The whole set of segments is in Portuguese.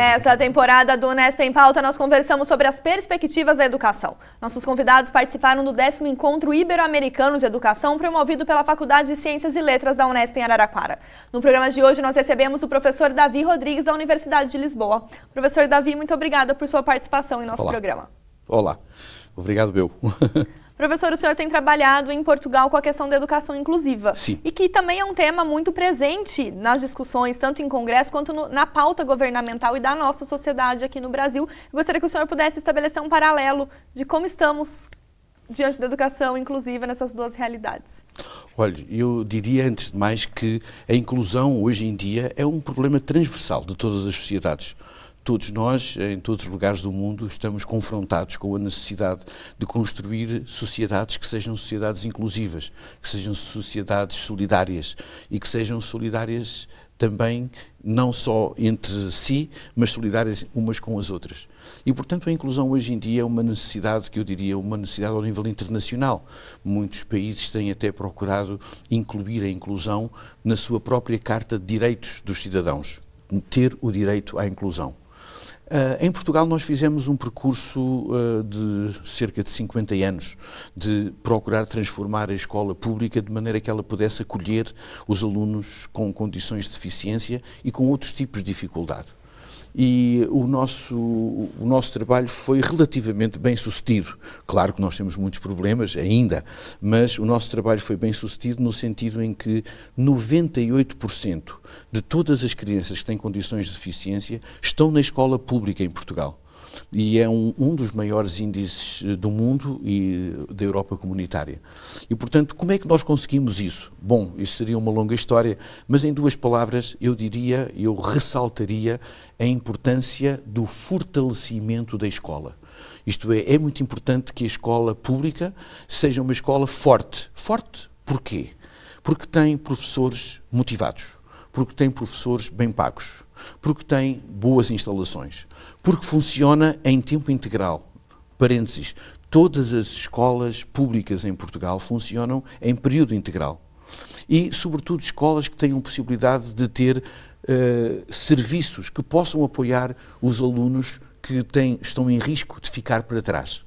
Nesta temporada do Unesp em Pauta, nós conversamos sobre as perspectivas da educação. Nossos convidados participaram do 10º Encontro Ibero-Americano de Educação, promovido pela Faculdade de Ciências e Letras da Unesp em Araraquara. No programa de hoje, nós recebemos o professor Davi Rodrigues, da Universidade de Lisboa. Professor Davi, muito obrigada por sua participação em nosso programa. Olá, obrigado, eu. Professor, o senhor tem trabalhado em Portugal com a questão da educação inclusiva. Sim. E que também é um tema muito presente nas discussões, tanto em congresso quanto na pauta governamental e da nossa sociedade aqui no Brasil. Eu gostaria que o senhor pudesse estabelecer um paralelo de como estamos diante da educação inclusiva nessas duas realidades. Olha, eu diria antes de mais que a inclusão hoje em dia é um problema transversal de todas as sociedades. Todos nós, em todos os lugares do mundo, estamos confrontados com a necessidade de construir sociedades que sejam sociedades inclusivas, que sejam sociedades solidárias e que sejam solidárias também não só entre si, mas solidárias umas com as outras. E, portanto, a inclusão hoje em dia é uma necessidade, que eu diria, uma necessidade ao nível internacional. Muitos países têm até procurado incluir a inclusão na sua própria Carta de Direitos dos Cidadãos, ter o direito à inclusão. Em Portugal nós fizemos um percurso de cerca de 50 anos de procurar transformar a escola pública de maneira que ela pudesse acolher os alunos com condições de deficiência e com outros tipos de dificuldade. E o nosso trabalho foi relativamente bem sucedido. Claro que nós temos muitos problemas ainda, mas o nosso trabalho foi bem sucedido no sentido em que 98% de todas as crianças que têm condições de deficiência estão na escola pública em Portugal. E é um dos maiores índices do mundo e da Europa comunitária. E, portanto, como é que nós conseguimos isso? Bom, isso seria uma longa história, mas em duas palavras eu ressaltaria a importância do fortalecimento da escola. Isto é muito importante que a escola pública seja uma escola forte. Forte porquê? Porque tem professores motivados, porque tem professores bem pagos, porque tem boas instalações, porque funciona em tempo integral. Parênteses, todas as escolas públicas em Portugal funcionam em período integral. E, sobretudo, escolas que tenham possibilidade de ter serviços que possam apoiar os alunos que estão em risco de ficar para trás.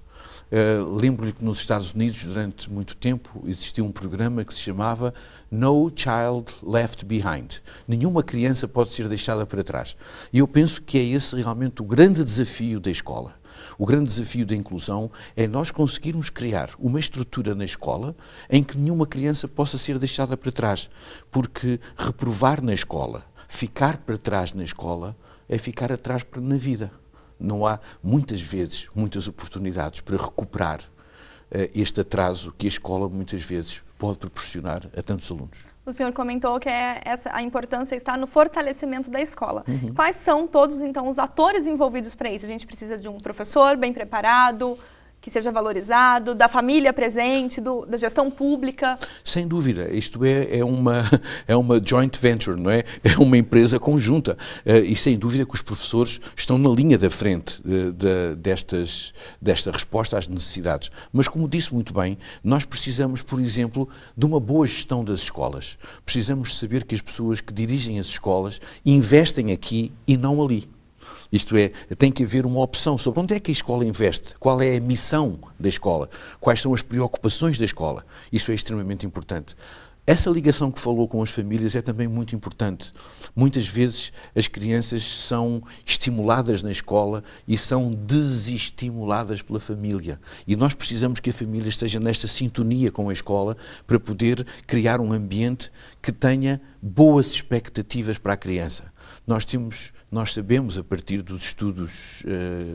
Lembro-lhe que nos Estados Unidos, durante muito tempo, existiu um programa que se chamava No Child Left Behind. Nenhuma criança pode ser deixada para trás. E eu penso que é esse realmente o grande desafio da escola. O grande desafio da inclusão é nós conseguirmos criar uma estrutura na escola em que nenhuma criança possa ser deixada para trás. Porque reprovar na escola, ficar para trás na escola, é ficar atrás na vida. Não há, muitas vezes, muitas oportunidades para recuperar este atraso que a escola, muitas vezes, pode proporcionar a tantos alunos. O senhor comentou que a importância está no fortalecimento da escola. Uhum. Quais são todos, então, os atores envolvidos para isso? A gente precisa de um professor bem preparado, que seja valorizado, da família presente, da gestão pública? Sem dúvida, isto é uma joint venture, não é? É uma empresa conjunta e sem dúvida que os professores estão na linha da frente desta resposta às necessidades. Mas como disse muito bem, nós precisamos, por exemplo, de uma boa gestão das escolas. Precisamos saber que as pessoas que dirigem as escolas investem aqui e não ali. Isto é, tem que haver uma opção sobre onde é que a escola investe, qual é a missão da escola, quais são as preocupações da escola. Isso é extremamente importante. Essa ligação que falou com as famílias é também muito importante. Muitas vezes as crianças são estimuladas na escola e são desestimuladas pela família. E nós precisamos que a família esteja nesta sintonia com a escola para poder criar um ambiente que tenha boas expectativas para a criança. Nós sabemos, a partir dos estudos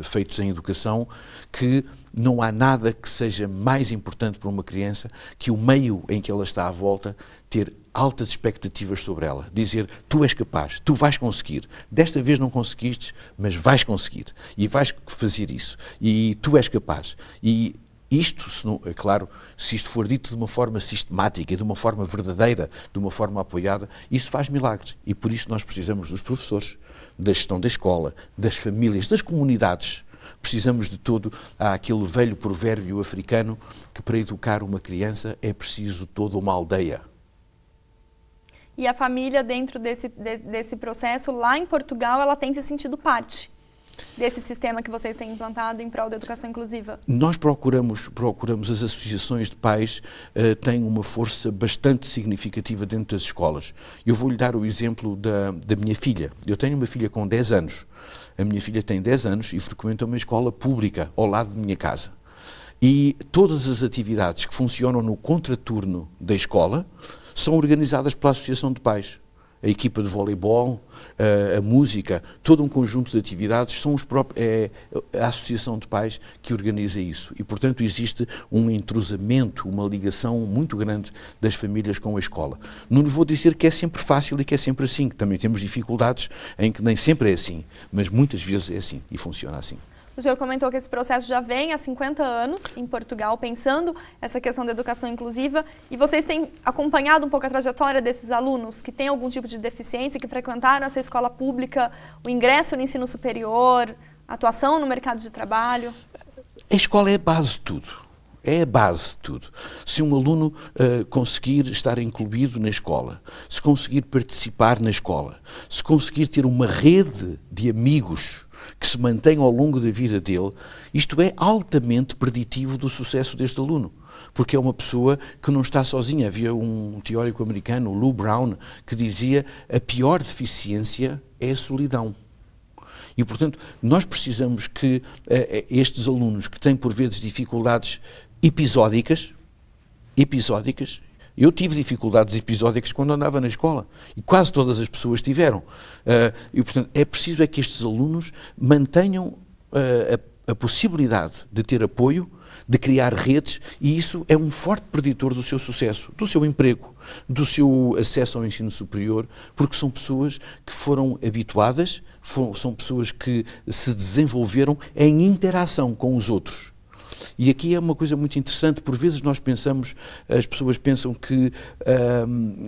feitos em educação, que não há nada que seja mais importante para uma criança que o meio em que ela está à volta ter altas expectativas sobre ela. Dizer, tu és capaz, tu vais conseguir. Desta vez não conseguiste, mas vais conseguir. E vais fazer isso. E tu és capaz. E isto, é claro, se isto for dito de uma forma sistemática, de uma forma verdadeira, de uma forma apoiada, isso faz milagres. E por isso nós precisamos dos professores, da gestão da escola, das famílias, das comunidades. Precisamos de todo. Há aquele velho provérbio africano que para educar uma criança é preciso toda uma aldeia. E a família, dentro desse processo, lá em Portugal, ela tem se sentido parte. desse sistema que vocês têm implantado em prol da educação inclusiva? Nós procuramos as associações de pais, têm uma força bastante significativa dentro das escolas. Eu vou-lhe dar o exemplo da minha filha. Eu tenho uma filha com 10 anos. A minha filha tem 10 anos e frequenta uma escola pública ao lado de minha casa. E todas as atividades que funcionam no contraturno da escola são organizadas pela Associação de Pais. A equipa de voleibol, a música, todo um conjunto de atividades, são a Associação de Pais que organiza isso. E, portanto, existe um entrosamento, uma ligação muito grande das famílias com a escola. Não lhe vou dizer que é sempre fácil e que é sempre assim, que também temos dificuldades em que nem sempre é assim, mas muitas vezes é assim e funciona assim. O senhor comentou que esse processo já vem há 50 anos em Portugal, pensando essa questão da educação inclusiva, e vocês têm acompanhado um pouco a trajetória desses alunos que têm algum tipo de deficiência, que frequentaram essa escola pública, o ingresso no ensino superior, a atuação no mercado de trabalho? A escola é a base de tudo. É a base de tudo. Se um aluno conseguir estar incluído na escola, se conseguir participar na escola, se conseguir ter uma rede de amigos que se mantém ao longo da vida dele, isto é altamente preditivo do sucesso deste aluno. Porque é uma pessoa que não está sozinha. Havia um teórico americano, Lou Brown, que dizia a pior deficiência é a solidão. E, portanto, nós precisamos que estes alunos que têm, por vezes, dificuldades episódicas, eu tive dificuldades episódicas quando andava na escola, e quase todas as pessoas tiveram. E, portanto, é preciso que estes alunos mantenham a possibilidade de ter apoio, de criar redes, e isso é um forte preditor do seu sucesso, do seu emprego, do seu acesso ao ensino superior, porque são pessoas que foram habituadas, são pessoas que se desenvolveram em interação com os outros. E aqui é uma coisa muito interessante, por vezes as pessoas pensam que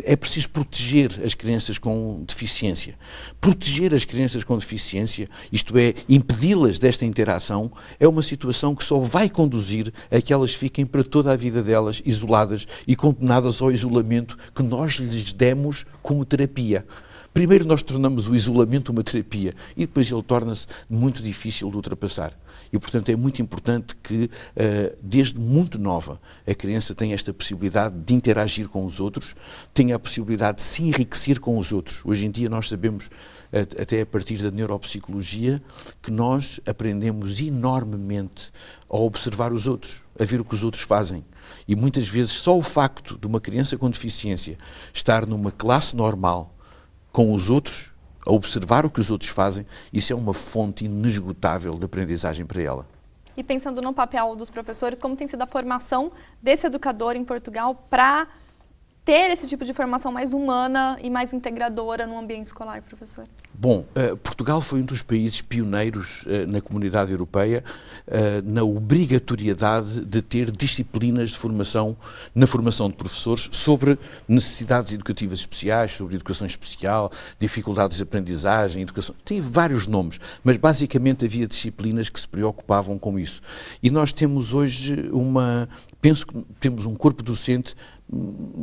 é preciso proteger as crianças com deficiência. Proteger as crianças com deficiência, isto é, impedi-las desta interação, é uma situação que só vai conduzir a que elas fiquem para toda a vida delas isoladas e condenadas ao isolamento que nós lhes demos como terapia. Primeiro nós tornamos o isolamento uma terapia e depois ele torna-se muito difícil de ultrapassar. E, portanto, é muito importante que, desde muito nova, a criança tenha esta possibilidade de interagir com os outros, tenha a possibilidade de se enriquecer com os outros. Hoje em dia nós sabemos, até a partir da neuropsicologia, que nós aprendemos enormemente a observar os outros, a ver o que os outros fazem. E muitas vezes só o facto de uma criança com deficiência estar numa classe normal com os outros, a observar o que os outros fazem, isso é uma fonte inesgotável de aprendizagem para ela. E pensando no papel dos professores, como tem sido a formação desse educador em Portugal para ter esse tipo de formação mais humana e mais integradora no ambiente escolar, professor? Bom, Portugal foi um dos países pioneiros na comunidade europeia na obrigatoriedade de ter disciplinas de formação, na formação de professores, sobre necessidades educativas especiais, sobre educação especial, dificuldades de aprendizagem, educação, tem vários nomes, mas basicamente havia disciplinas que se preocupavam com isso. E nós temos hoje penso que temos um corpo docente,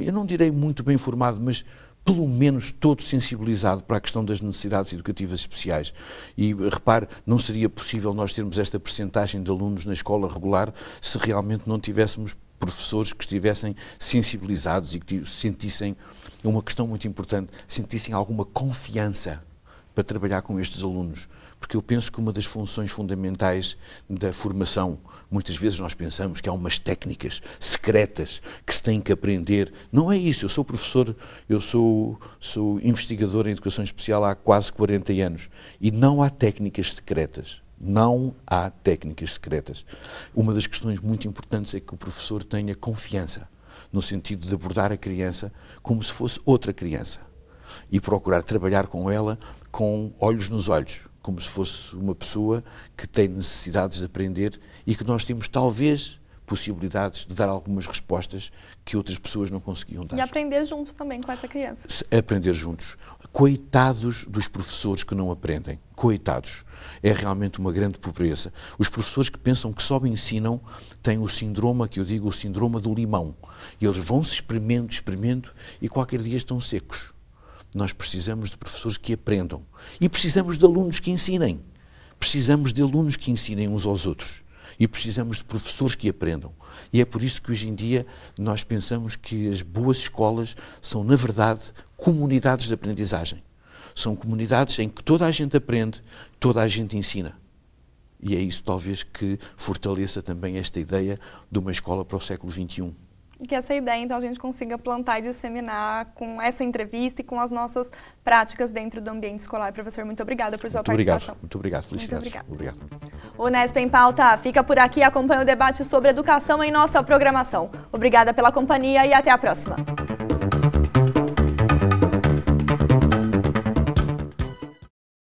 eu não direi muito bem formado, mas pelo menos todo sensibilizado para a questão das necessidades educativas especiais. E repare, não seria possível nós termos esta percentagem de alunos na escola regular se realmente não tivéssemos professores que estivessem sensibilizados e que sentissem uma questão muito importante, sentissem alguma confiança para trabalhar com estes alunos. Porque eu penso que uma das funções fundamentais da formação, muitas vezes nós pensamos que há umas técnicas secretas que se têm que aprender. Não é isso. Eu sou professor, eu sou investigador em educação especial há quase 40 anos e não há técnicas secretas. Não há técnicas secretas. Uma das questões muito importantes é que o professor tenha confiança, no sentido de abordar a criança como se fosse outra criança e procurar trabalhar com ela com olhos nos olhos, como se fosse uma pessoa que tem necessidades de aprender e que nós temos talvez possibilidades de dar algumas respostas que outras pessoas não conseguiam dar. E aprender junto também com essa criança. Aprender juntos. Coitados dos professores que não aprendem. Coitados. É realmente uma grande pobreza. Os professores que pensam que só ensinam têm o síndrome, que eu digo, o síndrome do limão. E eles vão-se experimentando e qualquer dia estão secos. Nós precisamos de professores que aprendam. E precisamos de alunos que ensinem. Precisamos de alunos que ensinem uns aos outros e precisamos de professores que aprendam. E é por isso que hoje em dia nós pensamos que as boas escolas são, na verdade, comunidades de aprendizagem. São comunidades em que toda a gente aprende, toda a gente ensina. E é isso talvez que fortaleça também esta ideia de uma escola para o século XXI. E que essa ideia, então, a gente consiga plantar e disseminar com essa entrevista e com as nossas práticas dentro do ambiente escolar. Professor, muito obrigada por sua participação. Muito obrigado. Felicidades. Muito obrigado. O Unesp em Pauta fica por aqui. Acompanhe o debate sobre educação em nossa programação. Obrigada pela companhia e até a próxima.